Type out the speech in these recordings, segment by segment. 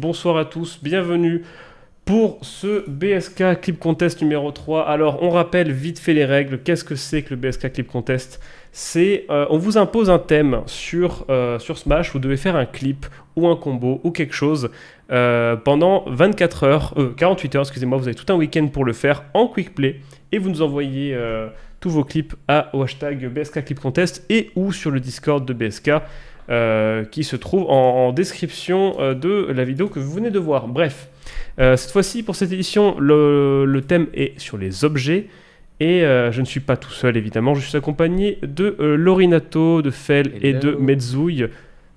bonsoir à tous, bienvenue pour ce BSK Clip Contest numéro 3. Alors, on rappelle vite fait les règles. Qu'est-ce que c'est que le BSK Clip Contest ? C'est, on vous impose un thème sur Smash, vous devez faire un clip ou un combo ou quelque chose pendant 48 heures, excusez-moi, vous avez tout un week-end pour le faire en quick play et vous nous envoyez tous vos clips au hashtag BSK Clip Contest et ou sur le Discord de BSK. Qui se trouve en description de la vidéo que vous venez de voir. Bref, cette fois-ci, pour cette édition, le thème est sur les objets. Et je ne suis pas tout seul, évidemment. Je suis accompagné de Lorinato, de Fel et de Medzouille.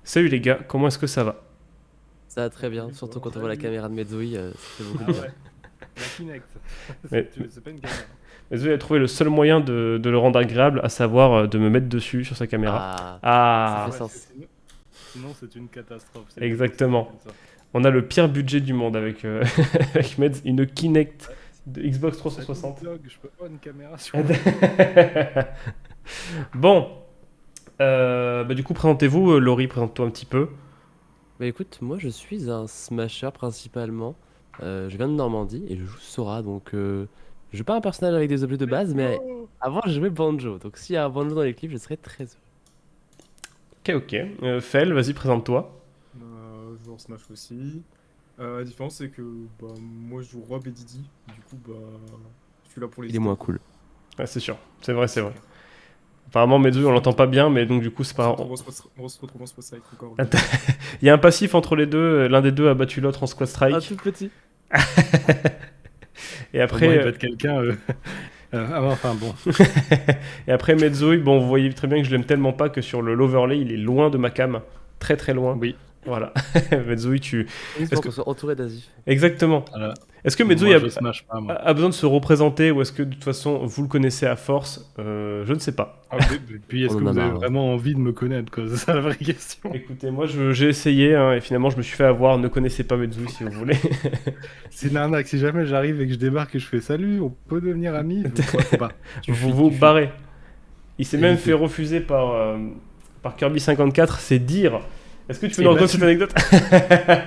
Salut les gars, comment est-ce que ça va ? Ça va très bien, surtout quand on voit la caméra de Medzouille, ça fait beaucoup de bien. La Kinect. C'est pas une caméra. Medzouille a trouvé le seul moyen de le rendre agréable, à savoir de me mettre dessus sur sa caméra. Ça fait sens. Sinon, c'est une catastrophe. Exactement. On a le pire budget du monde avec, avec Medz, une Kinect de Xbox 360. Je peux pas une caméra sur. Bon, du coup, présentez-vous. Laurie, présente-toi un petit peu. Bah écoute, moi je suis un smasher principalement. Je viens de Normandie et je joue Sora, donc je joue pas un personnage avec des objets de base, mais avant je jouais Banjo. Donc s'il y a un Banjo dans les clips, je serais très heureux. Ok. Fel, vas-y, présente-toi. Je joue en Smash aussi. La différence, c'est que moi je joue Rob et Didi. Du coup, je suis là pour les. Il est moins cool. Ouais, c'est sûr, c'est vrai. Apparemment, Medzouille, on l'entend pas bien, mais donc du coup, c'est pas. On se retrouve en Squad Strike encore. Il y a un passif entre les deux. L'un des deux a battu l'autre en Squad Strike. Un tout petit. Et après. Il va être quelqu'un. Enfin bon. Et après, Medzouille, bon, vous voyez très bien que je l'aime tellement pas que sur l'overlay, il est loin de ma cam. Très très loin. Oui. Voilà. Medzouille, tu. Il faut qu'on soit entouré d'Azif. Exactement. Voilà. Est-ce que Medzouille a besoin de se représenter ou est-ce que de toute façon vous le connaissez à force Je ne sais pas. Puis est-ce que vous avez vraiment envie de me connaître quoi ? C'est ça la vraie question. Écoutez, moi j'ai essayé et finalement je me suis fait avoir. Ne connaissez pas Medzouille si vous voulez. C'est une arnaque. Si jamais j'arrive et que je débarque et je fais salut, on peut devenir amis. Faut pas. Vous barrez. Il s'est même fait refuser par Kirby 54. C'est dire. Est-ce que tu peux nous raconter cette anecdote ?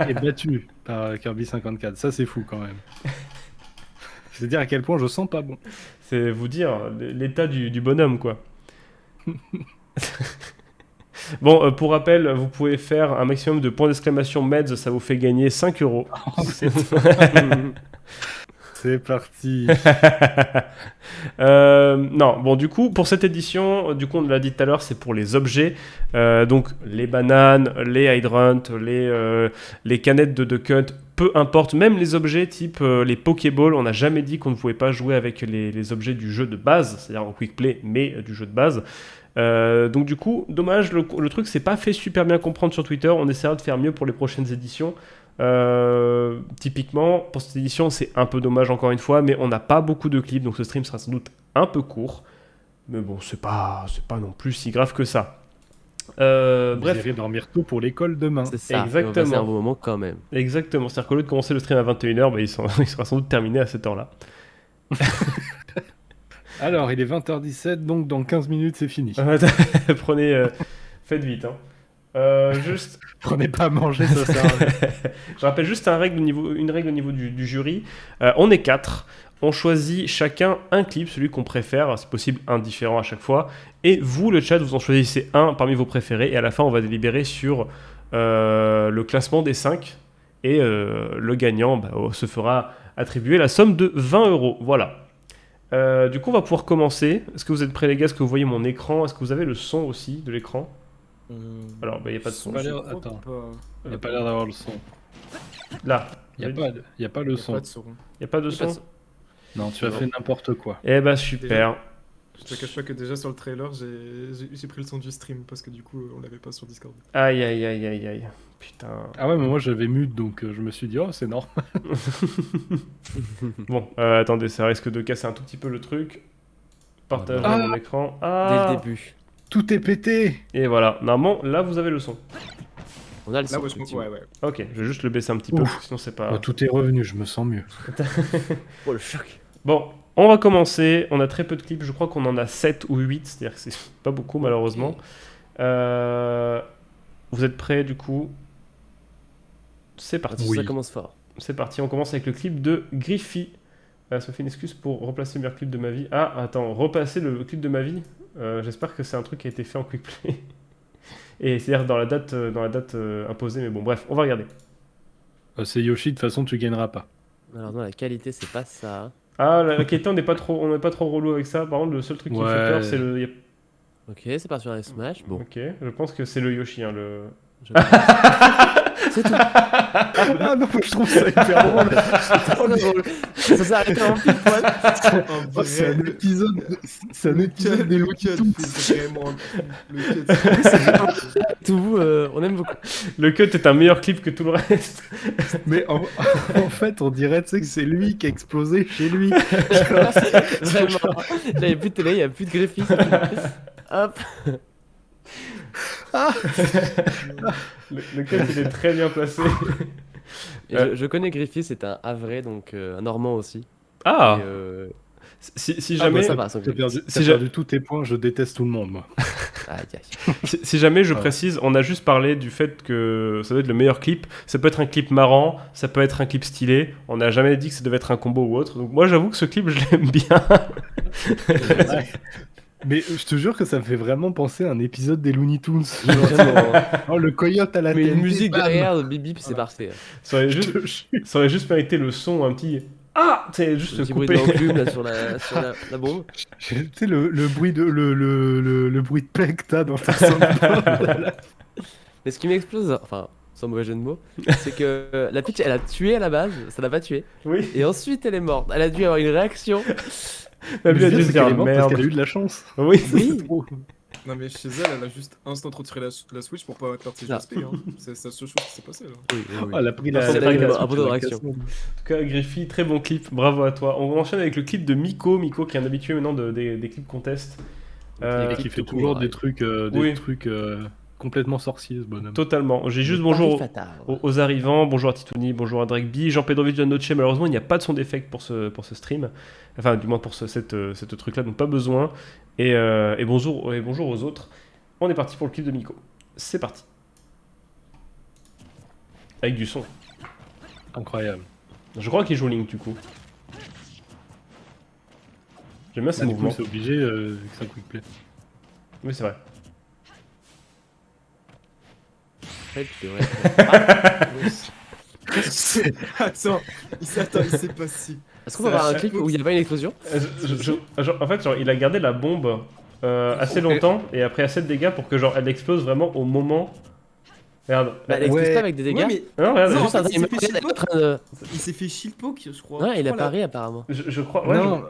Et battu par Kirby 54, ça c'est fou quand même. C'est dire à quel point je sens pas bon. C'est vous dire l'état du bonhomme quoi. Bon, pour rappel, vous pouvez faire un maximum de points d'exclamation Meds, ça vous fait gagner 5 €. C'est parti. Non, bon, du coup, pour cette édition, on l'a dit tout à l'heure, c'est pour les objets. Donc, les bananes, les hydrants, les canettes de Duck Hunt, peu importe, même les objets type les Pokéballs, on n'a jamais dit qu'on ne pouvait pas jouer avec les objets du jeu de base, c'est-à-dire en quick play, mais du jeu de base. Donc, du coup, dommage, le truc s'est pas fait super bien comprendre sur Twitter. On essaiera de faire mieux pour les prochaines éditions. Typiquement pour cette édition c'est un peu dommage encore une fois, mais on n'a pas beaucoup de clips donc ce stream sera sans doute un peu court, mais bon c'est pas non plus si grave que ça. Bref, j'irai dormir tôt pour l'école demain. C'est ça. Exactement. C'est un bon moment quand même. Exactement, c'est-à-dire qu'au lieu de commencer le stream à 21h, il sera sans doute terminé à cette heure là. Alors il est 20h17 donc dans 15 minutes c'est fini. Prenez faites vite hein. Juste... Prenez pas à manger, ça sert à rien. Je rappelle juste une règle au niveau du jury. On est 4. On choisit chacun un clip, celui qu'on préfère, c'est possible un différent à chaque fois. Et vous, le chat, vous en choisissez un parmi vos préférés. Et à la fin, on va délibérer sur le classement des 5. Et le gagnant se fera attribuer la somme de 20 €. Voilà. Du coup, on va pouvoir commencer. Est-ce que vous êtes prêts, les gars ? Est-ce que vous voyez mon écran ? Est-ce que vous avez le son aussi de l'écran ? Alors, il n'y a pas de son. Attends, il n'y a pas l'air d'avoir le son. Là. Il n'y a pas le son. Il n'y a pas de son ? Non, tu as fait n'importe quoi. Eh bah super. Je te cache pas que déjà sur le trailer, j'ai pris le son du stream parce que du coup, on l'avait pas sur Discord. Aïe. Putain. Ah ouais, mais moi j'avais mute donc je me suis dit, oh, c'est normal. Bon, attendez, ça risque de casser un tout petit peu le truc. Partager mon écran. Dès le début. Tout est pété. Et voilà, normalement, là vous avez le son. On a le son. Là, ouais. Ok, je vais juste le baisser un petit peu, sinon c'est pas... tout est revenu, je me sens mieux. Oh le choc. Bon, on va commencer. On a très peu de clips, je crois qu'on en a 7 ou 8, c'est-à-dire que c'est pas beaucoup malheureusement. Vous êtes prêts du coup ? C'est parti. Oui. Ça commence fort. C'est parti, on commence avec le clip de Griffy. Ça fait une excuse pour replacer le meilleur clip de ma vie. Ah, attends, repasser le clip de ma vie. J'espère que c'est un truc qui a été fait en quick play. Et c'est-à-dire dans la date imposée, mais bon, bref, on va regarder. C'est Yoshi, de toute façon, tu gagneras pas. Alors non, la qualité, c'est pas ça. Ah, la qualité, on n'est pas trop relou avec ça. Par contre, le seul truc qui me fait Ouais. peur, c'est le. Ok, c'est parti sur les Smash. Bon, Ok, je pense que c'est le Yoshi. Hein, le... je c'est tout. Ah non, je trouve ça hyper drôle. Trop drôle. Ça s'est arrêté en pile poil. Oh, c'est un épisode des le Looney cut, Tunes. c'est vraiment le cut. Tout, on aime beaucoup. Le cut est un meilleur clip que tout le reste. Mais en fait, on dirait, tu sais, que c'est lui qui a explosé chez lui. Vraiment. Là, il n'y a plus de télé, il n'y a plus de Griffy. Hop. Le cut, il est très bien placé. Et je connais Griffy, c'est un Havrais, donc un Normand aussi. Ah, Et, si Ah, jamais, ça va, sans T'as perdu, Si t'as j'ai- perdu tous tes points, je déteste tout le monde, moi. aïe, aïe. si jamais je Ah. précise, on a juste parlé du fait que ça doit être le meilleur clip. Ça peut être un clip marrant, ça peut être un clip stylé. On n'a jamais dit que ça devait être un combo ou autre. Donc moi, j'avoue que ce clip, je l'aime bien. Mais je te jure que ça me fait vraiment penser à un épisode des Looney Tunes. Vraiment. Oh, le coyote à la Mais tête. une musique derrière, de bip bip, c'est parfait. Ça aurait juste, ça aurait juste mérité le son, un petit. Ah, c'est juste Le se petit bruit de couper. l'enclume là sur la bombe. Tu sais, le bruit de le bruit de paix que t'as dans ta soundboard. Mais ce qui m'explose, enfin, sans mauvais jeu de mots, c'est que la pitch, elle a tué à la base, ça l'a pas tué. Oui, Et ensuite, elle est morte. Elle a dû avoir une réaction. la vie a dû C'est se qu'elle dire est morte parce merde. qu'elle a eu de la chance. Oui, Oui. Non mais chez elle, elle a juste instant retiré la Switch pour pas perdre ses Ah. GSP. Hein. C'est la seule chose qui s'est passée là. Oui, oui, oui. Oh, elle a pris Non, la. c'est elle a pas pris la grave, Switch, un peu de elle a réaction. cassé. En tout cas, Griffy, très bon clip, bravo à toi. On enchaîne avec le clip de Miko. Miko qui est un habitué maintenant des clips contest. Et qui fait tout toujours court, des ouais. trucs, Oui. complètement sorciers, ce bonhomme. Totalement. J'ai juste Paris bonjour fatal. aux arrivants, bonjour à Titouni, bonjour à Drakeby, Jean-Pedro Noche. Malheureusement, il n'y a pas de son d'effect pour ce stream. Enfin, du moins pour cette truc-là, donc pas besoin. Et bonjour aux autres. On est parti pour le clip de Miko. C'est parti. Avec du son. Incroyable. Je crois qu'il joue Link du coup. J'aime bien ses Du coup, mouvements. c'est obligé vu que c'est un quick play. Oui, c'est vrai. En fait, tu devrais- Attends, il s'est passé. Est-ce qu'on peut avoir un clip où il n'y a pas une explosion? En fait, genre, il a gardé la bombe assez longtemps et après assez de dégâts pour que genre elle explose vraiment au moment. Regarde. Bah, elle explose Ouais. pas avec des dégâts. Ouais, mais Non, regarde. Non, Juste un il s'est il fait est en train de... il s'est fait shield poke, je crois. Ouais, il a Je crois, là. pari apparemment. Je crois. Ouais, Non.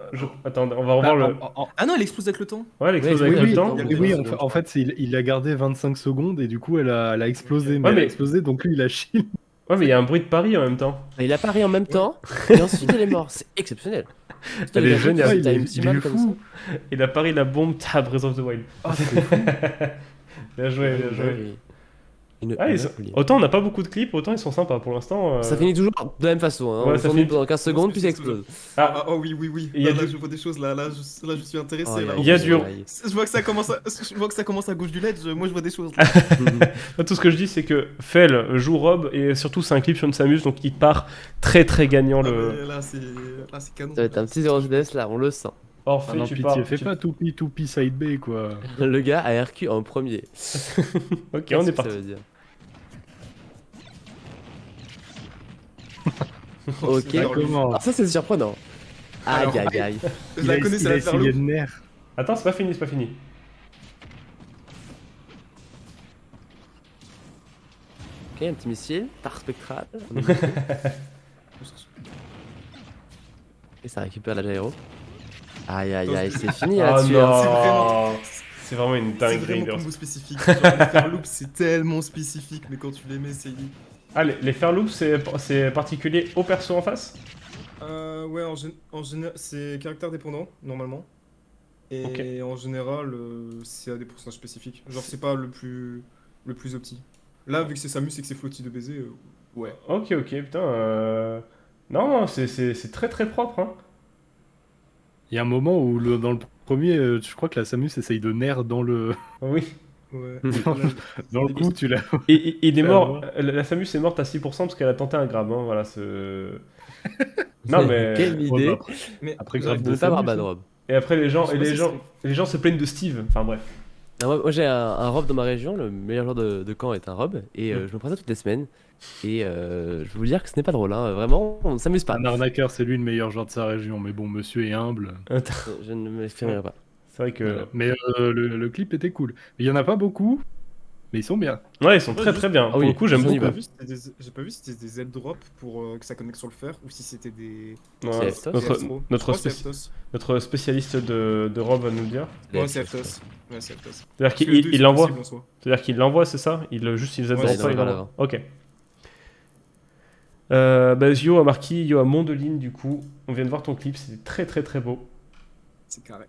Attends, on va revoir le. Ah non, elle explose avec le temps. Ouais, elle explose Ouais, avec oui, le oui, temps. oui, Oui, oui, c'est en fait, il a gardé 25 secondes et du coup, elle a explosé. Mais Ouais, elle mais- a explosé, donc lui, il a shield. Ouais, mais il y a un bruit de pari en même temps. Il a pari en même temps, et ensuite il est mort. C'est exceptionnel. Putain, Elle il est a joué géniale. une il est- time si il mal est comme fou. Il a pari la bombe tab Breath of the Wild. Ah, c'est fou. Bien joué, bien ça. joué. Oui. Une- Ah, une ils sont- folie. Autant on n'a pas beaucoup de clips, autant ils sont sympas pour l'instant. Ça finit toujours de la même façon. Hein. Ouais, On ça s'ennuie finit- pendant 15 secondes, puis ça explose. Ah, Oh oui, oui, oui. Il y a Là, du- je vois des choses là, je suis intéressé. Oh, là. Il y a du- Je vois que ça commence à gauche du LED, moi je vois des choses là. tout ce que je dis, c'est que Fel joue Rob et surtout c'est un clip sur une Samus, donc il part très très gagnant Ah, le. mais là c'est canon. Ça va être un petit 0 SDS là, on le sent. Ah Orphée, non, tu pitié, pars. fais pas toupie side B, quoi. Le gars a RQ en premier. Ok, Qu'est-ce on est que ça parti. veut dire Ok. Ça commence. Ah, ça c'est surprenant. Aïe Alors, aïe aïe. Je la connais, il ça a va faire essayé loop. de nerf. Attends, c'est pas fini, c'est pas fini. Ok, un petit missile, tar spectral. Et ça récupère la gyro. Aïe aïe aïe, c'est fini Ah là-dessus. hein. non. C'est vraiment une C'est dinguerie. vraiment Girls. combo spécifique. Genre, les faire loop, c'est tellement spécifique, mais quand tu les mets, c'est. Ah, les fair loops, c'est particulier au perso en face? Ouais, en général, c'est caractère dépendant, normalement. Et Ok. en général, c'est à des pourcentages spécifiques. Genre, c'est pas le plus opti. Là, vu que c'est Samus et que c'est Flotti de baiser, ouais. Ok, putain. Non, c'est très très propre. Hein. Il y a un moment où, dans le premier, je crois que la Samus essaye de nerf dans le. Oui. Ouais. Dans le coup, tu l'as. Et il est Fais mort. avoir. La Samus est morte à 6% parce qu'elle a tenté un grab. Hein, voilà, non mais. Quelle Ouais, idée Mais Après, j'arrive grave de ne de pas avoir Samus, bad hein. rob. Et après Je sais pas si les gens se plaignent de Steve. Enfin bref. Ah, moi j'ai un rob dans ma région, le meilleur joueur de camp est un rob, et je me prends ça toutes les semaines. Et je vais vous dire que ce n'est pas drôle, hein. Vraiment, on ne s'amuse pas. Un arnaqueur, c'est lui le meilleur joueur de sa région. Mais bon, monsieur est humble. Je ne m'exprimerai pas. C'est vrai que. Voilà. Mais le clip était cool. Il y en a pas beaucoup, mais ils sont bien. Ouais, ils sont très Ouais, très bien. Ah Pour oui, le coup, j'aime j'en ai beaucoup. vu. J'ai pas vu si c'était des ailes drop pour que ça connecte sur le fer ou si c'était des. Ouais, C'est Eftos. notre, Je notre, crois que c'est spéci- Eftos. notre spécialiste de Rob va nous le dire. Ouais, c'est Eftos. Ouais, c'est Eftos. C'est-à-dire Parce que les qu'il deux, il sont l'envoie. possibles en soi. C'est-à-dire qu'il l'envoie, c'est ça? Juste il les Ouais, drop c'est pas, ça, il voilà. l'envoie. Ok. Yo a marqué, Yo a Mondeline du coup. On vient de voir ton clip, c'est très très très beau. C'est carré.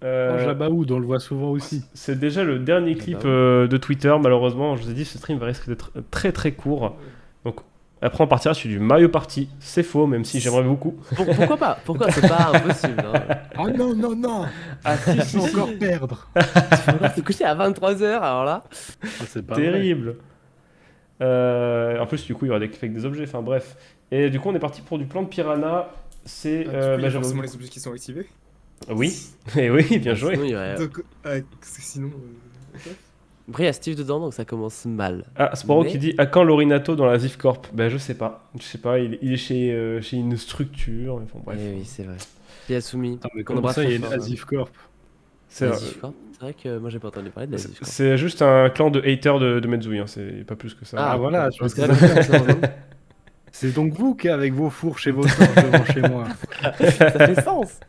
Euh, Jabaoud, on le voit souvent aussi. c'est déjà le dernier clip Jabaoud. de Twitter, malheureusement. Je vous ai dit, ce stream va risquer d'être très très court. Donc après on partira sur du Mario Party. C'est faux, même si j'aimerais beaucoup. Pourquoi pas? Pourquoi? C'est pas impossible. Hein. Oh non, non, non. Ah si, Il si, faut si. encore perdre. Tu faut encore te coucher à 23h, alors là. Ah, c'est pas vrai. Terrible. En plus, du coup, il y aura des clips avec des objets. Enfin bref. Et du coup, on est parti pour du plan de Piranha. C'est Du coup, il y a j'avais forcément oublié. les objets qui sont activés. Oui. Et oui, bien joué. Sinon, il y aurait- Donc, parce que sinon. Ok. Après, il y a Steve dedans, donc ça commence mal. Ah, Sporo Mais- qui dit à quand Lorinato dans la Zif Corp? Ben je sais pas. Je sais pas, il est chez une structure. Enfin, bref. Eh oui, c'est vrai. Il y a Soumi. Attends, mais qu'on comment embrasse ça, il y a très une fort, hein. Asif Corp? C'est C'est vrai que moi j'ai pas entendu parler de la Asif Corp. c'est juste un clan de haters de Metsui, hein. C'est pas plus que ça. Ah, voilà, je parce vois que ce que là, c'est vraiment- C'est donc vous qui avec vos fourches et vos torches devant chez moi. ça fait sens.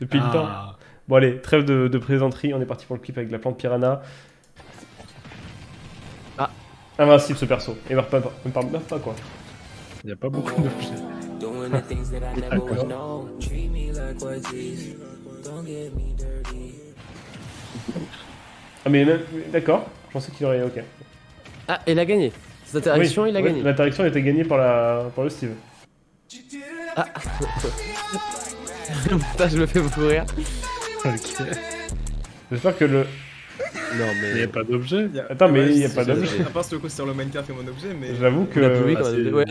Depuis le temps. Ah. Bon allez, trêve de plaisanterie, on est parti pour le clip avec la plante piranha. Ah. Invincible ce perso. Et me parle même pas quoi. Il n'y a pas beaucoup d'objets. Doing the things that I never would know. Treat me like what's easy. Don't get me dirty. Ah mais d'accord, je pensais qu'il aurait... Ok. Ah, il a gagné. Cette interaction, Oui, il a oui, gagné. L'interaction était gagnée par le Steve. Putain, je me fais beaucoup rire. Ok. J'espère que le... Non, Il n'y mais. a pas d'objet. Attends, mais il y a si, pas si, d'objet. À part ce coaster le Minecraft et mon objet, mais. J'avoue On a plus oui que... comme un c'est- objet. Ouais,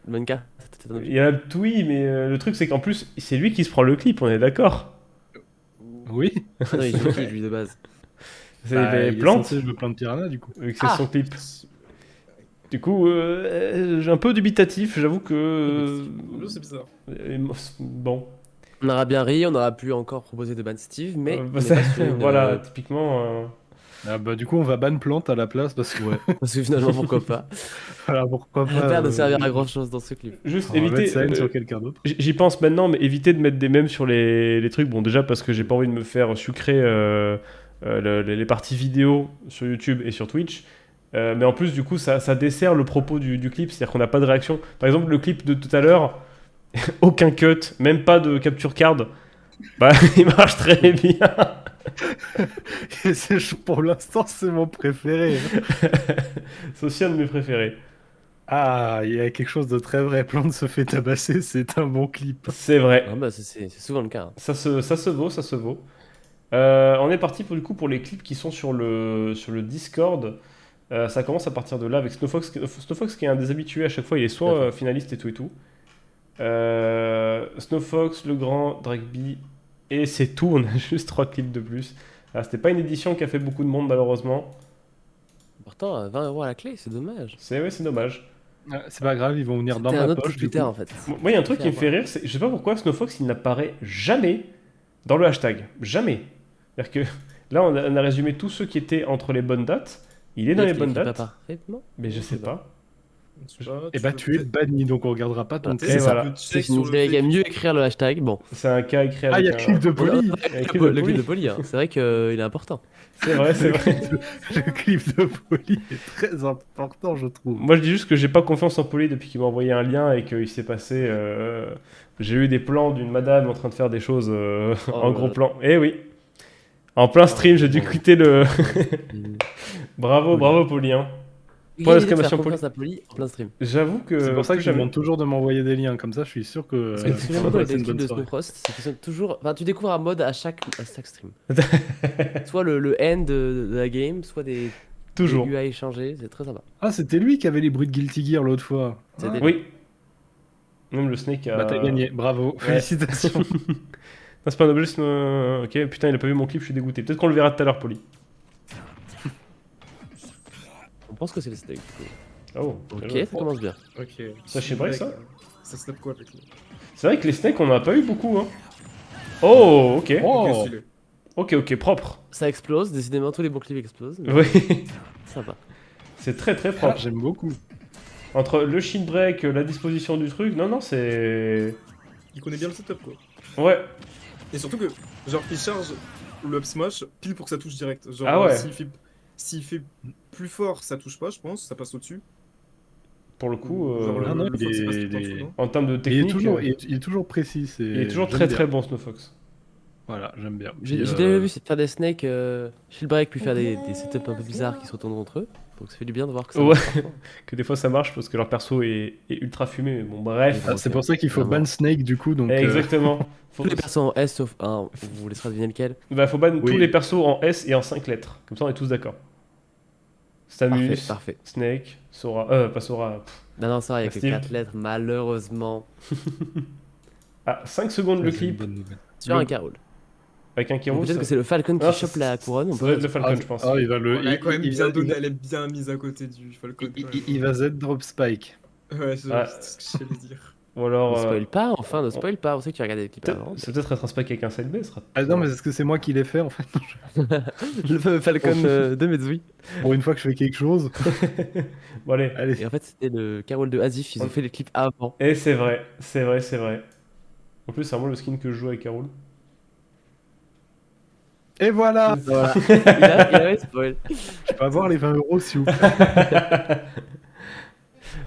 le Minecraft, c'était un objet. Il y a tout oui, mais le truc c'est qu'en plus, c'est lui qui se prend le clip, on est d'accord. Oui. Ah non, il joue qui, lui, de base. C'est Bah, les il est plantes, censé jouer plein de piranhas du coup. vu que c'est Ah. son clip. Du coup, j'ai un peu dubitatif, j'avoue que... C'est bizarre. Bon. On aura bien ri, on aura pu encore proposer de ban Steve, mais. on est Ça- pas sur une, voilà, typiquement... Ah bah du coup on va ban plante à la place parce que Parce que finalement, pourquoi pas. voilà, pourquoi Ça a pas. l'air de servir à grand chose dans ce clip. Juste On va éviter... mettre sa haine sur quelqu'un d'autre. J'y pense maintenant, mais éviter de mettre des mèmes sur les trucs. Bon, déjà parce que j'ai pas envie de me faire sucrer les parties vidéo sur YouTube et sur Twitch. Mais en plus, du coup, ça dessert le propos du clip, c'est-à-dire qu'on n'a pas de réaction. Par exemple, le clip de tout à l'heure, aucun cut, même pas de capture card. Bah, il marche très bien. Et pour l'instant c'est mon préféré. C'est aussi un de mes préférés. Ah, il y a quelque chose de très vrai. Plante se fait tabasser, c'est un bon clip. C'est vrai. Ah bah, c'est souvent le cas. Hein. Ça se vaut, ça se vaut. On est parti pour les clips qui sont sur le Discord. Ça commence à partir de là avec Snowfox. Snowfox qui est un des habitués à chaque fois, il est soit finaliste et tout et tout. Snowfox, Le Grand, Dragby, et c'est tout, on a juste 3 clips de plus. C'était pas une édition qui a fait beaucoup de monde malheureusement. Pourtant, 20 € à la clé, c'est dommage. C'est dommage. Ah, c'est pas grave, ils vont venir dans C'était un ma autre poche. du Twitter coup. en fait. Moi, il y a un truc qui me fait rire, je sais pas pourquoi Snowfox il n'apparaît jamais dans le hashtag. Jamais. C'est-à-dire que là, on a résumé tous ceux qui étaient entre les bonnes dates. Il est dans les bonnes dates, Parfaitement. mais je sais pas. Et bah tu es banni, donc on regardera pas ton Et clip. voilà. C'est qu'il y a mieux écrire le hashtag. Bon, C'est un cas écrit Ah, il y a avec clip de un Poli. clip de le clip Poli. de Poly, hein. C'est vrai qu'il est important. C'est vrai, c'est vrai. Le clip de Poli est très important, je trouve. Moi, je dis juste que j'ai pas confiance en Poli depuis qu'il m'a envoyé un lien et qu'il s'est passé. J'ai eu des plans d'une madame en train de faire des choses en gros voilà. plan. Eh oui. En plein stream, j'ai dû bon. quitter le. Mm. Bravo Poli. Hein. Point L'idée de d'exclamation faire Poli. confiance à Poli en plein stream. J'avoue que. C'est pour ça que je jamais- demande toujours de m'envoyer des liens, comme ça je suis sûr que Parce que ça finalement, va dans les passer une streams bonne de soirée. Snowfrost, c'est qu'ils sont toujours. Enfin, tu découvres un mode à chaque stream. Soit le end de la game, soit des Toujours. UI changés, c'est très sympa. Ah, c'était lui qui avait les bruits de Guilty Gear l'autre fois. C'était- Ah. Oui. Même le Snake a. Bah t'as gagné, bravo, félicitations. Non, c'est pas un objet, c'est ok, putain, il a pas vu mon clip, je suis dégoûté. Peut-être qu'on le verra tout à l'heure, Poli. On pense que c'est le steak. Du coup. Oh, Ok, bien joué. ça commence bien. Ok. Ça, je sais pas, ça. Ça snap quoi avec lui? C'est vrai que les snakes, on en a pas eu beaucoup, hein. Oh, ok. Oh. Ok, stylé. Ok, propre. Ça explose, décidément tous les bons clips explosent. mais Oui, Sympa. c'est très Ah, propre. j'aime beaucoup. Entre le shield break, la disposition du truc, non, c'est. Il connaît bien le setup quoi. Ouais, Et surtout que, genre, il charge le up smash pile pour que ça touche direct. Genre, Ah ouais. s'il fait plus fort, ça touche pas, je pense, ça passe au-dessus. pour le coup, Genre, non, non, le il Fox, il passe est- tout en il dessous, est- non en termes de Il est technique, toujours, il est toujours précis. il est toujours j'aime très bien. très bon, Snowfox. Voilà, j'aime bien. J'ai Puis, déjà vu c'est de faire des snakes shield break puis faire des setups un peu bizarres qui se retournent contre eux. Donc ça fait du bien de voir que ça Ouais. marche parfois. Que des fois ça marche parce que leur perso est ultra fumé, mais bon, bref. Ah, c'est pour ça qu'il faut Vraiment. ban Snake du coup. Donc, Exactement. Faut, Tous les persos en S sauf un, on vous laissera deviner lequel. bah, faut ban Oui. tous les persos en S et en 5 lettres. Comme ça, on est tous d'accord. Samus, Parfait, parfait. Snake, Sora, pas Sora. pff. Non, non, ça va, il y a que Steve. 4 lettres, malheureusement. Ah, 5 secondes le c'est une clip bonne nouvelle. Sur Le- un Carol. avec un Ou Kiro. Peut-être ça- que c'est le Falcon qui Ah, chope c'est- la couronne. On Ça doit être peut... le Falcon, je pense. Ah, il va le. Elle est quand même il bien va- donnée, elle est bien mise à côté du Falcon. quand même. il va Z drop Spike. Ouais, c'est Ouais. ce que j'allais dire. Ou alors. Ne spoil pas, enfin, ne spoil pas. On sait que tu as regardé les clips avant. C'est peut-être être un spike avec un side B, ce sera. Ah non, mais est-ce que c'est moi qui l'ai fait en fait? Le fameux Falcon de Mezui. Pour une fois que je fais quelque chose. Bon, allez. Allez. Et en fait, c'était le Carol de Asif. Ils ont fait les clips avant. Et c'est vrai. En plus, c'est vraiment le skin que je joue avec Carol. Et voilà. Voilà. il avait spoil. Je peux avoir les 20 euros s'il vous plaît.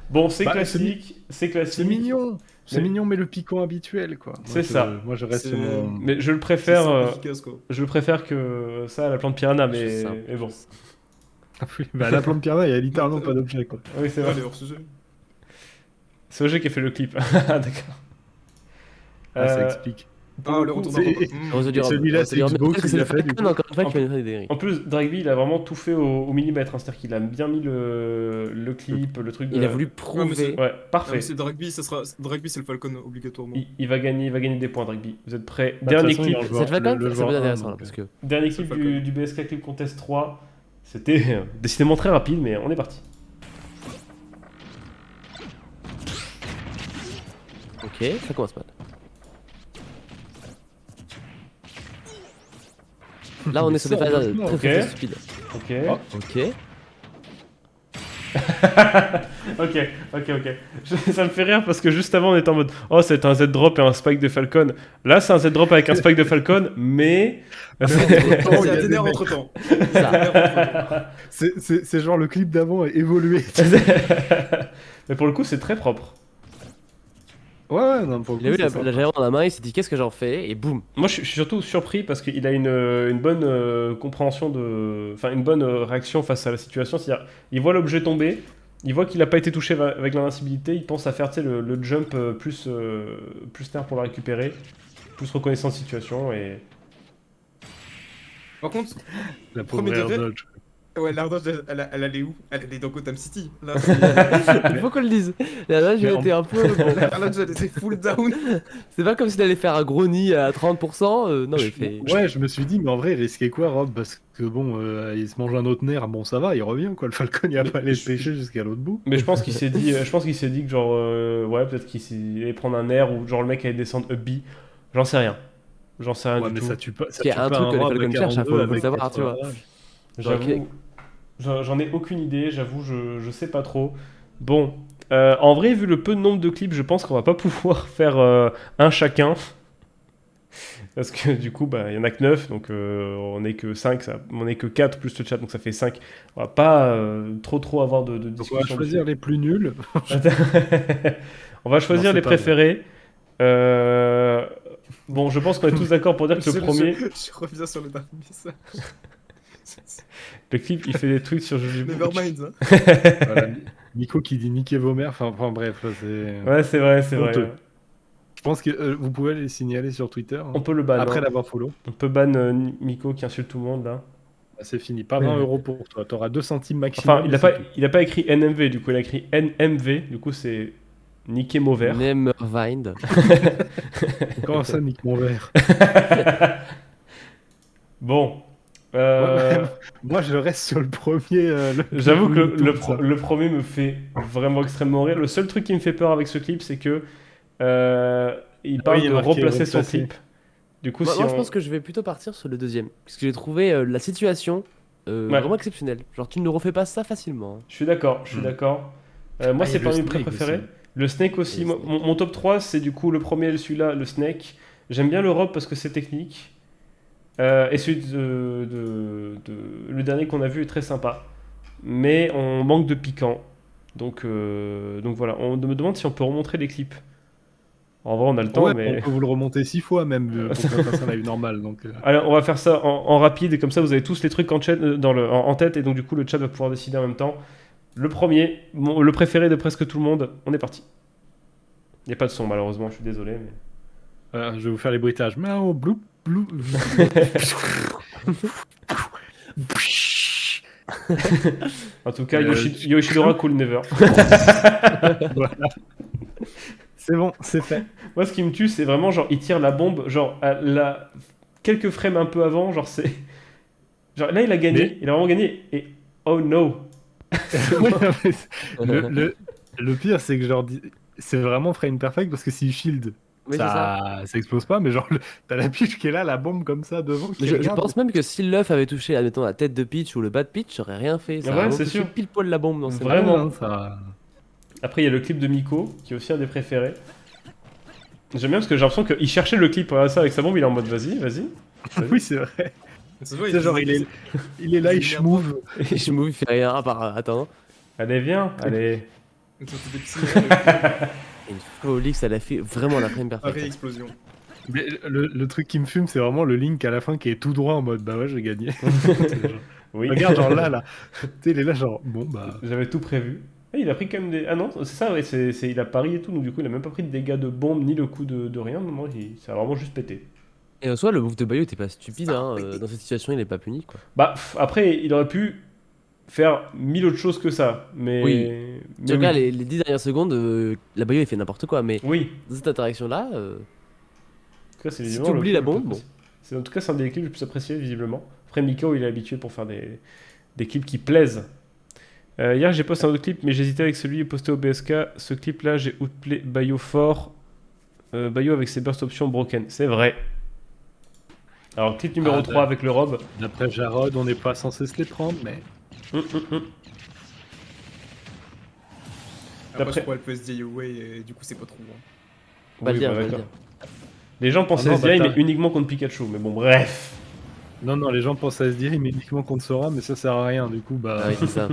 Bon, c'est Bah, classique. C'est classique. C'est mignon. C'est Mais- mignon, mais le piquant habituel quoi. Moi, C'est je- ça. Moi je reste C'est- sur mon. Mais je le C'est préfère. simple, efficace, quoi. Je préfère que ça à la plante piranha, mais, Simple. mais bon. Oui, bah, la plante piranha, il y a littéralement pas d'objet quoi. Oui, c'est Ouais, vrai. elle est hors sujet. C'est OG qui a fait le clip. Ah, d'accord. Ah, ça Euh, explique. Ah, le retour c'est- d'un On se dira- celui-là, on se c'est dira- Xbox peut-être que qui c'est l'a le fait, du Falcon, coup. encore une fois, qui va nous faire des dingueries. En plus, Dragby, il a vraiment tout fait au millimètre. Hein, c'est-à-dire qu'il a bien mis le clip, le truc de. Il a voulu mais prouver. c'est- Ouais, parfait. c'est Dragby, Dragby, c'est le Falcon obligatoirement. Il va gagner des points, Dragby. Vous êtes prêts? Bah, de Dernier toute façon, clip, il en joue Cette Falcon, le ça joueur peut être un, intéressant là, donc, parce que dernier C'est clip le du BSK Clip Contest 3. C'était décidément très rapide, mais on est parti. ok, ça commence mal. Là, on est sur des Ça, phases heureusement, très très ok. stupides. Ok. Oh. Ok. Ok. Ça me fait rire parce que juste avant on était en mode oh c'est un Z-drop et un spike de Falcon. Là c'est un Z-drop avec un spike de Falcon, mais. Oh, C'est il y a des atténué mecs. entre temps. Ça. C'est genre le clip d'avant a évolué. Mais pour le coup c'est très propre. Ouais, non, pour le Il a coup, eu la c'est sympa. gyro dans la main, il s'est dit qu'est-ce que j'en fais, et boum. Moi je suis surtout surpris parce qu'il a une bonne compréhension de. Enfin une bonne réaction face à la situation. C'est-à-dire il voit l'objet tomber, il voit qu'il n'a pas été touché avec l'invincibilité, il pense à faire tu sais, le jump plus nerf pour le récupérer, plus reconnaissant de situation et. Par contre, La pauvre Premier Air degré. Dodge. ouais, l'Ardage, elle allait où? Elle allait dans Gotham City. Là, c'est- Il faut qu'on le dise. Là, je Mais été un peu. bon, l'Ardage, elle était full down. c'est pas comme s'il allait faire un gros nid à 30%. Non, mais il fait. Ouais, je me suis dit, mais en vrai, il risquait quoi, Rob? Parce que bon, il se mange un autre nerf, bon, ça va, il revient quoi. Le Falcon, il a pas allé se pêcher jusqu'à l'autre bout. Mais je pense qu'il s'est dit, que genre, ouais, peut-être qu'il allait prendre un air ou genre le mec allait descendre up B. J'en sais rien. J'en sais rien Ouais, du mais tout. ça tue pas. qu'il y a un truc que les Falcons cherchent, hein, faut le savoir, tu vois. J'avoue, j'en ai aucune idée. J'avoue, je sais pas trop. Bon, en vrai, vu le peu de nombre de clips, je pense qu'on va pas pouvoir faire un chacun. Parce que du coup, bah, il y en a que 9, donc on est que 5, on est que 4 plus le chat, donc ça fait 5. On va pas trop avoir de Donc on discussion. va choisir les plus nuls. On va choisir Non, les c'est pas préférés. Bon, je pense qu'on est tous d'accord pour dire que le premier. Je reviens sur le dernier message. Le clip, il fait des trucs sur Juju. Nevermind, hein. Voilà, Nico qui dit niquez vos mères. Enfin bref, là, c'est. Ouais, c'est vrai, c'est vrai. Honteux. Je pense que vous pouvez les signaler sur Twitter. Hein, On peut le ban. après hein. l'avoir follow. On peut ban Miko qui insulte tout le monde là. Bah, c'est fini. Pas Oui, 20 oui. euros pour toi. T'auras 2 centimes maximum. Enfin, et c'est tout. il a pas écrit NMV, du coup, il a écrit NMV, du coup, c'est niquer mauvais. Nevermind. Comment ça, nique mon verre? Bon. Moi, je reste sur le premier. J'avoue que premier tour, ça. le premier me fait vraiment extrêmement rire. Le seul truc qui me fait peur avec ce clip, c'est que il parle il est de marqué remplacer son remplacer. clip. Du coup, Moi, si moi, on... je pense que je vais plutôt partir sur le deuxième. Parce que j'ai trouvé la situation Ouais. vraiment exceptionnelle. Genre, tu ne refais pas ça facilement. Hein. Je suis d'accord, je suis d'accord. Moi, Ah, c'est il y a parmi le mes Snake préférés. aussi. Le Snake aussi. Le Moi, Snake. mon top 3, c'est du coup le premier, celui-là, le Snake. J'aime bien l'Europe parce que c'est technique. Et celui le dernier qu'on a vu est très sympa. Mais on manque de piquant. Donc voilà, on me demande si on peut remontrer les clips. En vrai, on a le temps, Ouais, mais... on peut vous le remonter 6 fois même pour qu'on fasse un live normal. Donc, Alors, on va faire ça en rapide, et comme ça, vous avez tous les trucs en, chat, en tête, et donc du coup, le chat va pouvoir décider en même temps. Le premier, le préféré de presque tout le monde, on est parti. Il n'y a pas de son, malheureusement, je suis désolé. Mais... je vais vous faire les bruitages. Mao, blou, blou. En tout cas, Euh, Yoshidora Cool Never. Voilà. C'est bon, c'est fait. Moi, ce qui me tue, c'est vraiment genre, il tire la bombe, genre, quelques frames un peu avant, genre, c'est. Genre, là, il a gagné, Mais- il a vraiment gagné, et oh no! Oui, non, mais le pire, c'est que genre, c'est vraiment frame perfect parce que s'il shield, Mais c'est ça. ça explose pas, mais genre, t'as la pitch qui est là, la bombe comme ça devant. Qui Mais je regarde. pense même que si l'œuf avait touché, admettons, la tête de Peach ou le bas de Peach, j'aurais rien fait. Ça Ouais, aurait vraiment c'est touché sûr. pile poil la bombe dans ses Vraiment. mains. Hein, ça... Après, il y a le clip de Miko, qui est aussi un des préférés. J'aime bien parce que j'ai l'impression qu'il cherchait le clip, regarde ça avec sa bombe, il est en mode vas-y, vas-y. Oui, c'est vrai. Ça se voit, C'est genre, il est là, il schmouve. Je me il fait rien à part attends. Allez, viens, allez. Ça fait des petits Une folie que ça l'a fait vraiment la frame arrêt perfect. explosion. Mais le truc qui me fume, c'est vraiment le Link à la fin qui est tout droit en mode bah ouais, j'ai gagné. C'est genre, Oui. regarde, genre là. Tu sais, il est là, genre bon bah. J'avais tout prévu. Et il a pris quand même des. Ah non, c'est ça, ouais, il a pari et tout, donc du coup, il a même pas pris de dégâts de bombe ni le coup de rien. Non, ça a vraiment juste pété. Et en soi, le move de Bayo était pas stupide. Hein. Dans cette situation, il est pas puni quoi. Bah, après, il aurait pu faire 1000 autres choses que ça, mais. Oui. mais Tu regardes oui. les 10 dernières secondes, la Bayo il fait n'importe quoi, mais Oui. dans cette interaction là, En tout cas, c'est Si visiblement tu oublies le la clip le bombe, plus bon. apprécié. C'est en tout cas c'est un des clips les plus appréciés visiblement. Après Miko, il est habitué pour faire des clips qui plaisent. Hier j'ai posté un autre clip, mais j'hésitais avec celui posté au BSK. Ce clip-là, j'ai outplay Bayo fort. Bayo avec ses burst options broken. C'est vrai. Alors clip numéro 3 avec le robe. D'après Jarod, on n'est pas censé se les prendre, mais. Après, D'après- je crois elle peut se dire away et du coup, c'est pas trop. Hein. on va le Oui, dire, bah, on va le d'accord. dire. Les gens pensaient Ah non, SDI, bah, mais t'as- uniquement contre Pikachu. Mais bon, bref. Non, les gens pensent à se dire, mais uniquement contre Sora, mais ça sert à rien, du coup, bah. Ah oui, c'est ça.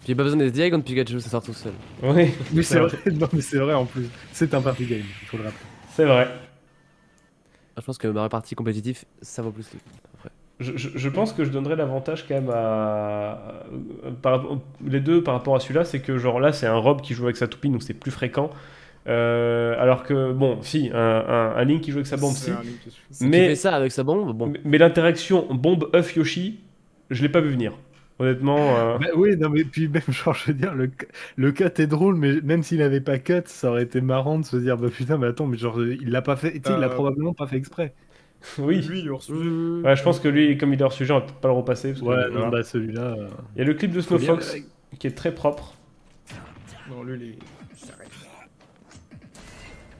J'ai pas besoin d'SDI contre Pikachu, ça sort tout seul. Oui, Oui, c'est vrai, non, mais c'est vrai en plus. C'est un party game, il faut le rappeler. c'est vrai. Je pense que ma répartie compétitif, ça vaut plus que après. Je pense que je donnerais l'avantage quand même les deux par rapport à celui-là, c'est que genre là c'est un Rob qui joue avec sa toupie donc c'est plus fréquent. Alors que bon, si, un Link qui joue avec sa bombe, si. C'est un link dessus. Si tu Mais, fais ça avec sa bombe, bon. mais l'interaction bombe œuf Yoshi, je l'ai pas vu venir. Honnêtement, Bah oui, non, mais puis même, genre, je veux dire, le cut est drôle, mais même s'il avait pas cut, ça aurait été marrant de se dire, bah putain, mais attends, mais genre, il l'a pas fait, tu sais, il l'a probablement pas fait exprès. oui. Lui, il est hors sujet. Ouais, je pense que lui, comme il est hors sujet, on va peut-être pas le repasser. Parce que, Ouais, voilà. non, bah celui-là. Il y a le clip de faut bien Snowfox les règles. qui est très propre. Non, lui, il est. Ça arrête.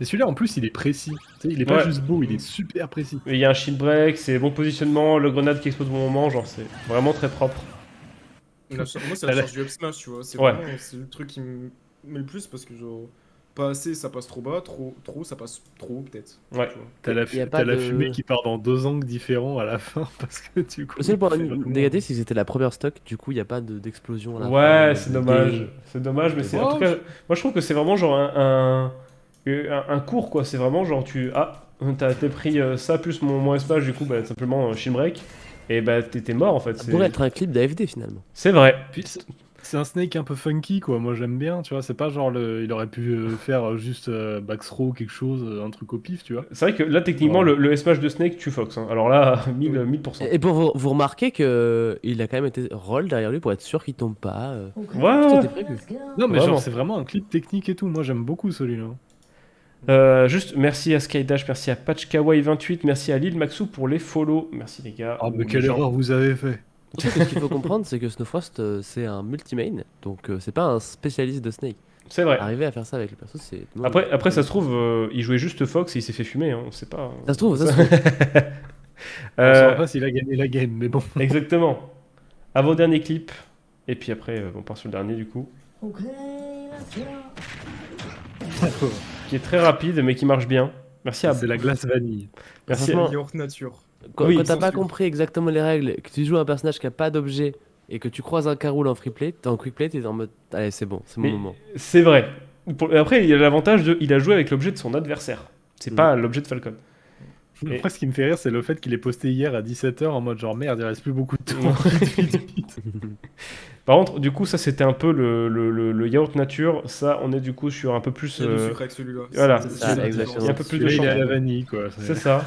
Et celui-là, en plus, il est précis. Tu sais, il est pas Ouais. juste beau, il est super précis. Et il y a un shield break, c'est bon positionnement, le grenade qui explose au bon moment, genre c'est vraiment très propre. Moi, c'est Elle la a- charge du up smash, tu vois. C'est Ouais. vraiment c'est le truc qui me met le plus parce que, genre, pas assez, ça passe trop bas, trop, ça passe trop, peut-être. Ouais. tu vois. T'as la, Y a pas t'as la de- fumée qui part dans 2 angles différents à la fin parce que du coup. Le seul point c'est vraiment- négatif, c'est que c'était la première stock, du coup, il n'y a pas d'explosion à la fin. Ouais, c'est de- dommage. C'est dommage, mais de- c'est en tout cas, moi je trouve que c'est vraiment genre un cours quoi. C'est vraiment genre t'es pris ça plus mon espace, du coup, bah simplement shield break. et bah t'étais mort en fait. Ça pourrait être un clip d'AFD finalement. C'est vrai. Puis c'est un Snake un peu funky, quoi. Moi, j'aime bien, tu vois. C'est pas genre il aurait pu faire juste backthrow, quelque chose, un truc au pif, tu vois. C'est vrai que là, techniquement, Ouais. le S-Smash de Snake tue Fox. Hein. Alors là, 1000%. Et pour vous remarquer que il a quand même été roll derrière lui pour être sûr qu'il tombe pas. Ouais, Tout ouais. était prévu. Non, mais Vraiment. genre, c'est vraiment un clip technique et tout. Moi, j'aime beaucoup celui-là. Juste merci à Skydash, merci à PatchKawaii28, merci à Lil Maxou pour les follow. Merci les gars. Ah, Ou mais les quelle gens. erreur vous avez fait. Surtout que ce qu'il faut comprendre, c'est que Snowfrost, c'est un multi-main, donc c'est pas un spécialiste de Snake. C'est vrai. Arriver à faire ça avec le perso, c'est. Après, ça se trouve, il jouait juste Fox et il s'est fait fumer. Hein. On sait pas. Ça se trouve, ça se trouve. On saura pas s'il a gagné la game, mais bon. Exactement. Avant-dernier clip. Et puis après, on part sur le dernier du coup. Qui est très rapide mais qui marche bien. Merci à. C'est la glace vanille. Merci à- Franchement, York Nature. Quand, Oui, quand t'as sans pas sûr. compris exactement les règles, que tu joues un personnage qui a pas d'objet et que tu croises un Carroul en free play, t'es en quick play, t'es en mode allez, c'est bon, c'est mon Mais moment. c'est vrai. Après, il y a l'avantage de. Il a joué avec l'objet de son adversaire. C'est pas l'objet de Falcon. Et- Après, ce qui me fait rire, c'est le fait qu'il ait posté hier à 17h en mode genre merde, il reste plus beaucoup de temps. Par contre, du coup, ça c'était un peu le yaourt nature. Ça, on est du coup sur un peu plus. Il y a du sucre avec celui-là. voilà. C'est Ça, la exactement. Il y a un différence. peu plus de Celui-là, il est à la chance. vanille, quoi. C'est ça.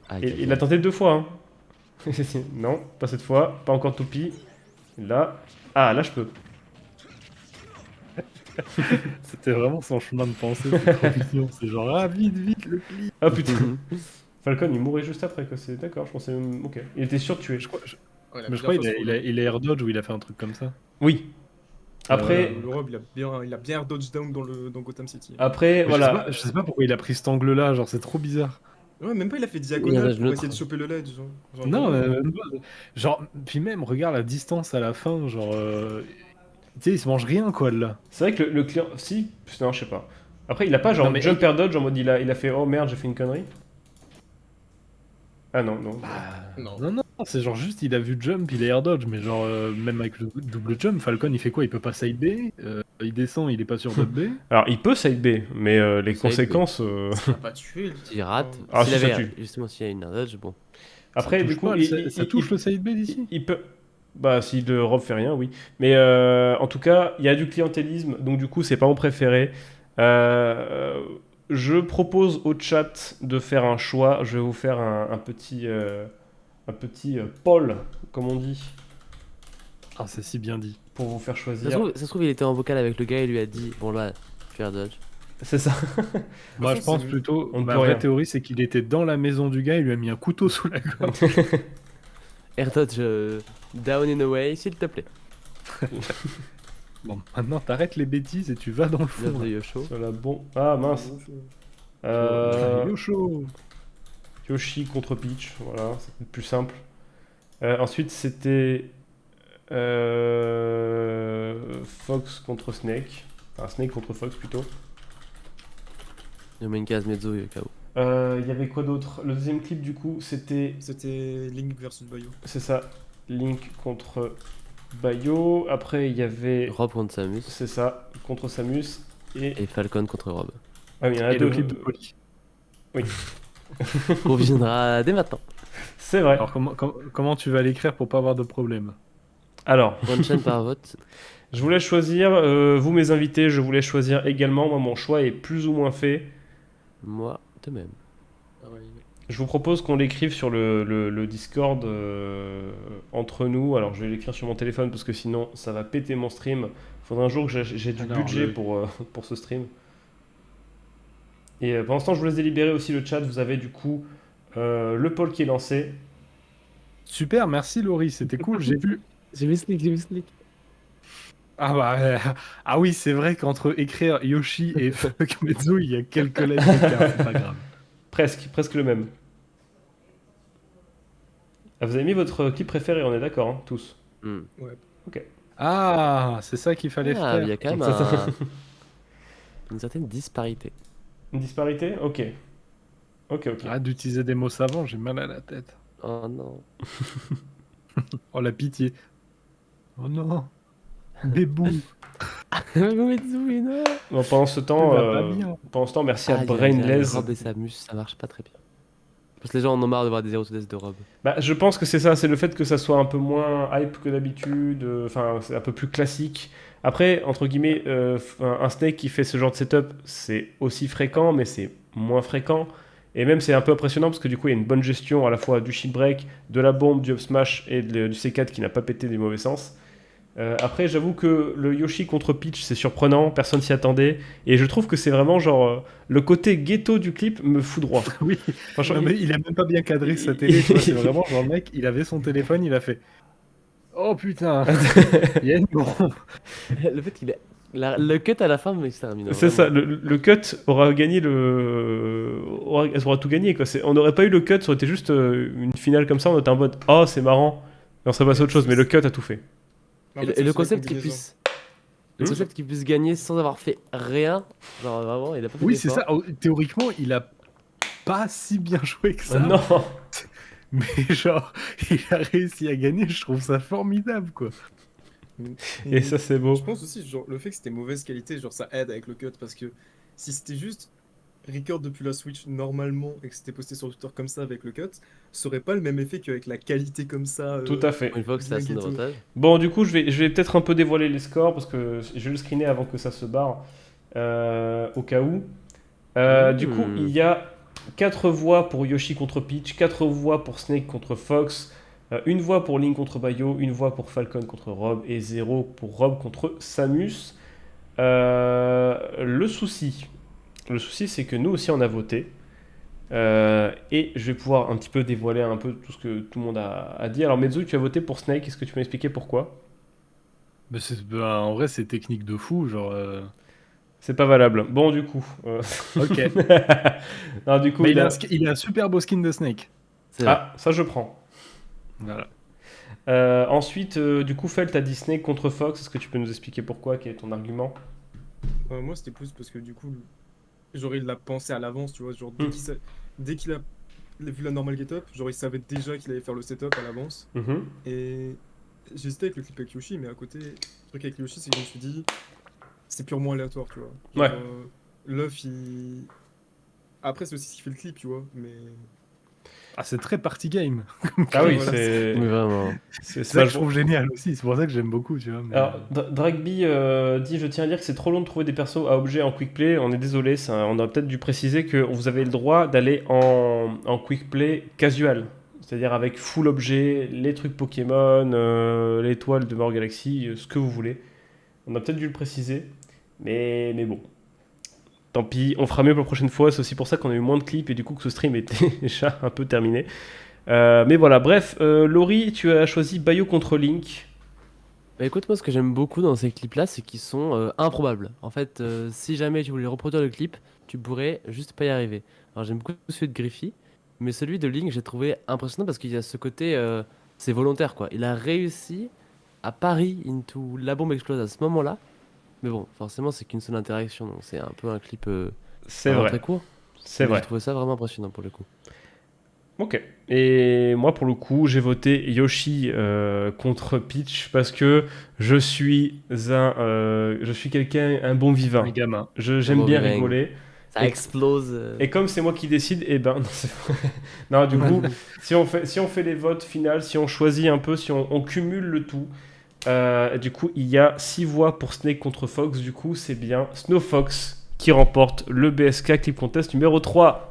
Aïe, Et, aïe, il a aïe. tenté 2 fois. Hein. Non, pas cette fois. Pas encore toupie. Là. Ah, là je peux. C'était vraiment son chemin de pensée. C'est trop mignon. C'est genre, ah, vite, vite, le clip. Ah putain. Falcon, il mourait juste après. Quoi. C'est d'accord. Je pensais même. Ok. Il était sûr de tuer. Je crois, Ouais, mais je crois qu'il a air dodge ou il a fait un truc comme ça. Oui. Après, Le Rob, il a bien air dodge down dans Gotham City. après, Mais voilà. je sais pas pourquoi il a pris cet angle-là, genre c'est trop bizarre. Ouais, même pas il a fait Il y en a diagonale une pour autre. essayer de choper le ledge. Genre, Non, vraiment. même pas. Genre, puis même, regarde la distance à la fin, genre. Tu sais, il se mange rien, quoi, là. C'est vrai que le client. Si. Non, je sais pas. Après, il a pas genre Non, mais- jump air dodge en mode il a fait oh merde, j'ai fait une connerie. Ah non, non. Non. Non, non, c'est genre juste, il a vu jump, il a air dodge, mais genre, même avec le double jump, Falcon, il fait quoi? Il peut pas side B, il descend, il est pas sur B. Alors, il peut side B, mais les Side B. conséquences. Il a pas tué. lui. S'il rate, Ah, s'il si, ça avait tue. justement s'il y a une air dodge, bon. Après, Ça du touche coup, pas, ça touche le side B d'ici. il peut. Bah, si le Rob fait rien, oui. Mais en tout cas, il y a du clientélisme, donc du coup, c'est pas mon préféré. Je propose au chat de faire un choix. Je vais vous faire un petit poll, comme on dit, Ah, c'est si bien dit. pour vous faire Ça choisir. se trouve, il était en vocal avec le gars et lui a dit bon là, tu air dodge. C'est ça. Moi, façon, je pense c'est- plutôt, on ne ma peut vraie rien. théorie, c'est qu'il était dans la maison du gars, il lui a mis un couteau sous la gorge. Air dodge down in a way, s'il te plaît. Bon, maintenant, t'arrêtes les bêtises et tu vas dans le Bien fond. de là. Yosho. Voilà, bon. Ah mince. Yoshi. Yoshi contre Peach, voilà, c'est peut-être plus simple. Ensuite, c'était Fox contre Snake. Enfin, Snake contre Fox plutôt. Yomenkaz Mezzo KO. Il y avait quoi d'autre? Le deuxième clip, du coup, c'était. C'était Link versus Bayo. C'est ça. Link contre Bayo. Après, il y avait. Rob contre Samus. C'est ça, contre Samus. Et. Et Falcon contre Rob. Ah oui, il y en a Et deux. le clip de Polly. On reviendra dès maintenant. C'est vrai. Alors, comment tu vas l'écrire pour pas avoir de problème? Alors, One chaîne par vote. je vous laisse choisir. Vous, mes invités, je vous laisse choisir également. Moi, mon choix est plus ou moins fait. Moi, de même. Ah ouais, Je vous propose qu'on l'écrive sur le Discord entre nous. Alors, je vais l'écrire sur mon téléphone parce que sinon, ça va péter mon stream. Il faudra un jour que j'ai du Alors, budget le- pour ce stream. Et pendant ce temps, je vous laisse délibérer aussi le chat. Vous avez du coup le poll qui est lancé. Super, merci Laurie, c'était cool, j'ai vu. J'ai vu Slick. Ah bah, ah oui, c'est vrai qu'entre écrire Yoshi et Fuck Mezzo, il y a quelques lettres d'écart, c'est pas grave. Presque le même. Ah, vous avez mis votre clip préféré, on est d'accord, hein, tous. Hmm. Ah, c'est ça qu'il fallait Ah, il y faire. a quand même Ça, une certaine disparité. Une disparité? Ok. Ok. Arrête d'utiliser des mots savants, j'ai mal à la tête. Oh non. Oh la pitié. Oh non. Bébou. Mezzo, non. Bon, pendant ce temps, Tout va pas bien. merci à Ah, Brainless. Rob et Samus, ça marche pas très bien. Parce que les gens en ont marre de voir des 0 to death de Rob. Bah, je pense que c'est ça, c'est le fait que ça soit un peu moins hype que d'habitude, enfin, c'est un peu plus classique. Après, entre guillemets, un Snake qui fait ce genre de setup, c'est aussi fréquent, mais c'est moins fréquent. Et même, c'est un peu impressionnant parce que du coup, il y a une bonne gestion à la fois du shield break, de la bombe, du up smash et du C4 qui n'a pas pété des mauvais sens. Après, j'avoue que le Yoshi contre Peach, c'est surprenant, personne s'y attendait. Et je trouve que c'est vraiment genre. Le côté ghetto du clip me fout droit. Oui. Franchement, Non, mais il a même pas bien cadré sa télé, tu vois, c'est vraiment genre le mec, il avait son téléphone, il a fait oh putain, il y a une bombe. Le fait qu'il est. Le cut à la fin me extermine. c'est ça, vraiment. le cut aura gagné aura tout gagné quoi. On n'aurait pas eu le cut, ça aurait été juste une finale comme ça, on était en mode oh c'est marrant, et on serait passé à autre chose, mais le cut a tout fait. En Et fait, le c'est concept la qu'il combinaison. puisse. Le concept qu'il puisse gagner sans avoir fait rien. Genre vraiment, il a pas fait Oui, c'est d'effort. ça. Oh, théoriquement, il a pas si bien joué que ça. Non, Mais genre, il a réussi à gagner, je trouve ça formidable, quoi. et ça c'est beau. Je pense aussi, genre, le fait que c'était mauvaise qualité, genre, ça aide avec le cut parce que si c'était juste record depuis la Switch normalement et que c'était posté sur Twitter comme ça avec le cut, ça aurait pas le même effet qu'avec la qualité comme ça. Tout à fait. Une fois que c'est à son bien ghetto. avantage. Bon, du coup, je vais peut-être un peu dévoiler les scores parce que je vais le screener avant que ça se barre, au cas où. Du coup, il y a 4 voix pour Yoshi contre Peach, 4 voix pour Snake contre Fox, une voix pour Link contre Bayo, une voix pour Falcon contre Rob et 0 pour Rob contre Samus. Le souci, c'est que nous aussi on a voté. Et je vais pouvoir un petit peu dévoiler un peu tout ce que tout le monde a dit. Alors Mezzo, tu as voté pour Snake, est-ce que tu peux m'expliquer pourquoi? Mais en vrai, c'est technique de fou, genre. C'est pas valable. Bon, du coup. Ok. Non, du coup, Mais il a... il a un super beau skin de Snake. C'est vrai. Ah, ça je prends. Voilà. Ensuite, du coup, Felt a dit Snake contre Fox. Est-ce que tu peux nous expliquer pourquoi? Quel est ton argument? Moi, c'était plus parce que du coup, genre, il l'a pensé à l'avance, tu vois. Genre, Mm. dès qu'il a vu la normal get-up, genre, il savait déjà qu'il allait faire le setup à l'avance. Mhm. Et j'hésitais avec le clip avec Yoshi, mais à côté, le truc avec Yoshi, c'est que je me suis dit, c'est purement aléatoire, tu vois. Ouais. Genre, Luff, il. Après, c'est aussi ce qui fait le clip, tu vois. Mais. Ah, c'est très party game. Ah oui, Voilà. c'est... Oui, vraiment. C'est C'est ça que Smash je trouve génial aussi. C'est pour ça que j'aime beaucoup, tu vois. Mais... Alors, Dragby dit je tiens à dire que c'est trop long de trouver des persos à objet en quick play. On est désolé, on aurait peut-être dû préciser que vous avez le droit d'aller en quick play casual. C'est-à-dire avec full objet, les trucs Pokémon, l'étoile de Mario Galaxy, ce que vous voulez. On a peut-être dû le préciser, mais bon. Tant pis, on fera mieux pour la prochaine fois. C'est aussi pour ça qu'on a eu moins de clips et du coup que ce stream était déjà un peu terminé. Mais voilà, bref, Laurie, tu as choisi Bayo contre Link. Bah écoute, moi ce que j'aime beaucoup dans ces clips-là, c'est qu'ils sont improbables. En fait, si jamais tu voulais reproduire le clip, tu pourrais juste pas y arriver. Alors j'aime beaucoup celui de Griffy, mais celui de Link, j'ai trouvé impressionnant parce qu'il y a ce côté, c'est volontaire quoi. Il a réussi à pari into la bombe explose à ce moment-là. Mais bon, forcément, c'est qu'une seule interaction, donc c'est un peu un clip C'est vraiment vrai, très court. c'est Mais vrai. j'ai trouvé ça vraiment impressionnant pour le coup. Ok. Et moi, pour le coup, j'ai voté Yoshi contre Peach parce que je suis quelqu'un, un bon vivant. Un gamin. J'aime bon bien vivant. rigoler. Ça Et- explose. Et comme c'est moi qui décide, eh ben, non, non, du coup, si on fait les votes finales, si on choisit un peu, si on cumule le tout, du coup, il y a 6 voix pour Snake contre Fox. Du coup, c'est bien Snowfox qui remporte le BSK Clip Contest numéro 3.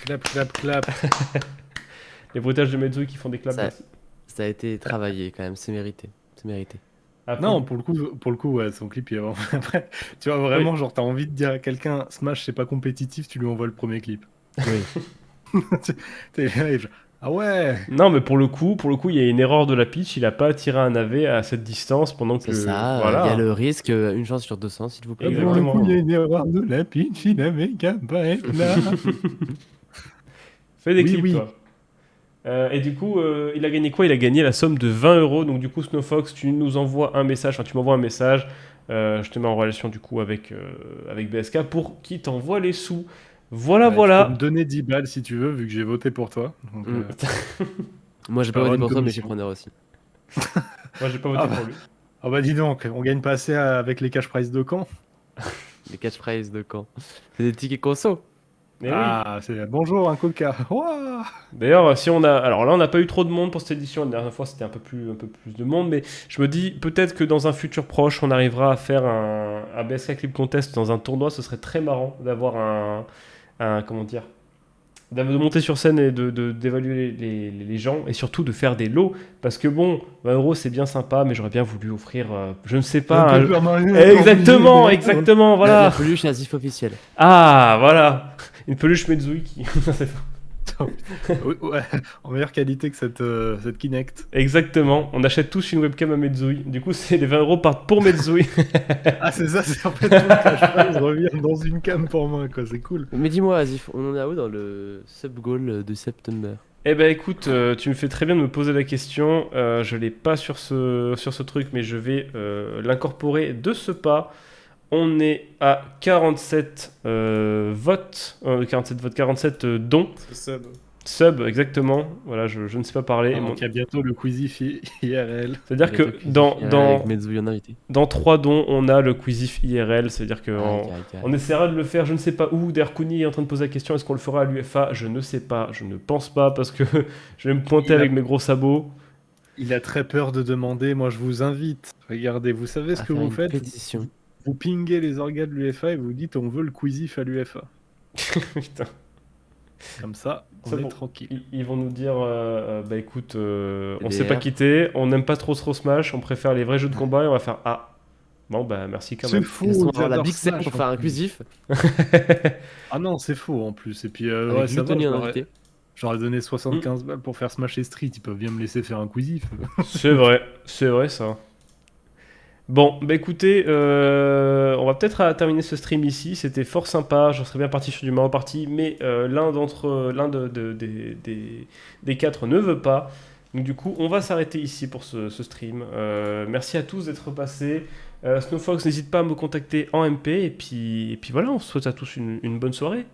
Clap, clap, clap. Les bruitages de Mezzo qui font des claps. Ça- merci. Ça a été travaillé quand même, c'est mérité. C'est mérité. Après- Non, pour le coup, ouais, son clip, il est vraiment... Après, tu vois, vraiment, genre, t'as envie de dire à quelqu'un, Smash, c'est pas compétitif, tu lui envoies le premier clip. Oui. T'es là, et genre, ah ouais. Non, mais pour le coup, il y a une erreur de la pitch. Il a pas tiré un navet à cette distance pendant que. C'est ça, il Voilà. y a le risque, une chance sur 200 s'il vous plaît. Pour le Exactement. coup, il y a une erreur de la pitch, il avait qu'à pas être là. Fais des Oui, clips, oui. toi. Et du coup, il a gagné quoi? Il a gagné la somme de 20 euros. Donc, du coup, Snowfox, tu nous envoies un message. Enfin, tu m'envoies un message. Je te mets en relation, du coup, avec BSK pour qu'il t'envoie les sous. Voilà, Ouais, Tu peux voilà. me donner 10 balles si tu veux, vu que j'ai voté pour toi. Donc, Mm. Moi j'ai peux pas voté avoir une pour toi, mais je suis commission. preneur aussi. Moi, j'ai pas voté Ah bah. pour lui. Ah bah dis donc, on gagne pas assez avec les cash prize de Caen. Les catchphrases de Caen. C'est des tickets conso. Mais oui. Ah, c'est bonjour, un coca. Ouah. D'ailleurs, si on a, alors là, on n'a pas eu trop de monde pour cette édition. La dernière fois, c'était un peu plus de monde, mais je me dis peut-être que dans un futur proche, on arrivera à faire un BSK Clip Contest dans un tournoi. Ce serait très marrant d'avoir comment dire, de monter sur scène et d'évaluer les gens et surtout de faire des lots parce que bon, 20 € c'est bien sympa, mais j'aurais bien voulu offrir, je ne sais pas. Un Paper Mario, Exactement, mais- exactement, La voilà. peluche Asif officielle. Ah, voilà, une peluche Mezui qui. C'est ça. Ouais, ouais, en meilleure qualité que cette Kinect. Exactement, on achète tous une webcam à Mezui. Du coup, c'est les 20 € partent pour Mezui. Ah, c'est ça, c'est en fait tout le cash prize revient dans une cam pour moi, quoi, c'est cool. Mais dis-moi, Asif, on en est où dans le sub-goal de September? Eh ben écoute, tu me fais très bien de me poser la question. Je l'ai pas sur ce truc, mais je vais l'incorporer de ce pas. On est à 47 votes, 47 dons. C'est sub. Sub, exactement. Voilà, je ne sais pas parler. Ah, donc il y a bientôt le Quizif IRL. C'est-à-dire que Avec Mezouille en invité. dans 3 dons, on a le Quizif IRL. C'est-à-dire que Aïe. on essaiera de le faire, je ne sais pas où. D'ailleurs, Kuni est en train de poser la question, est-ce qu'on le fera à l'UFA? Je ne sais pas, je ne pense pas, parce que je vais me pointer avec mes gros sabots. Il a très peur de demander, moi je vous invite. Regardez, vous savez ce À que faire vous une faites? pétition. Vous pinguez les organes de l'UFA et vous dites on veut le Quizif à l'UFA. Putain. Comme ça, on C'est est bon. tranquille. Ils vont nous dire, bah écoute, on DDR. s'est pas quitté, on n'aime pas trop Smash, on préfère les vrais jeux de combat et on va faire ah. Bon bah merci quand C'est même. faux, Ils sont la j'adore Big Seven Smash, pour en faire un plus. quizif. Ah non, c'est faux en plus. Et puis, ouais, Avec ça va, Gluttony en invité. j'aurais donné 75 balles pour faire Smash et Street. Ils peuvent bien me laisser faire un Quizif. C'est vrai ça. Bon, bah écoutez, on va peut-être terminer ce stream ici. C'était fort sympa. Je serais bien parti sur du Mario Party, mais l'un des 4 ne veut pas. Donc du coup, on va s'arrêter ici pour ce stream. Merci à tous d'être passés. Snowfox, n'hésite pas à me contacter en MP. Et puis voilà, on se souhaite à tous une bonne soirée.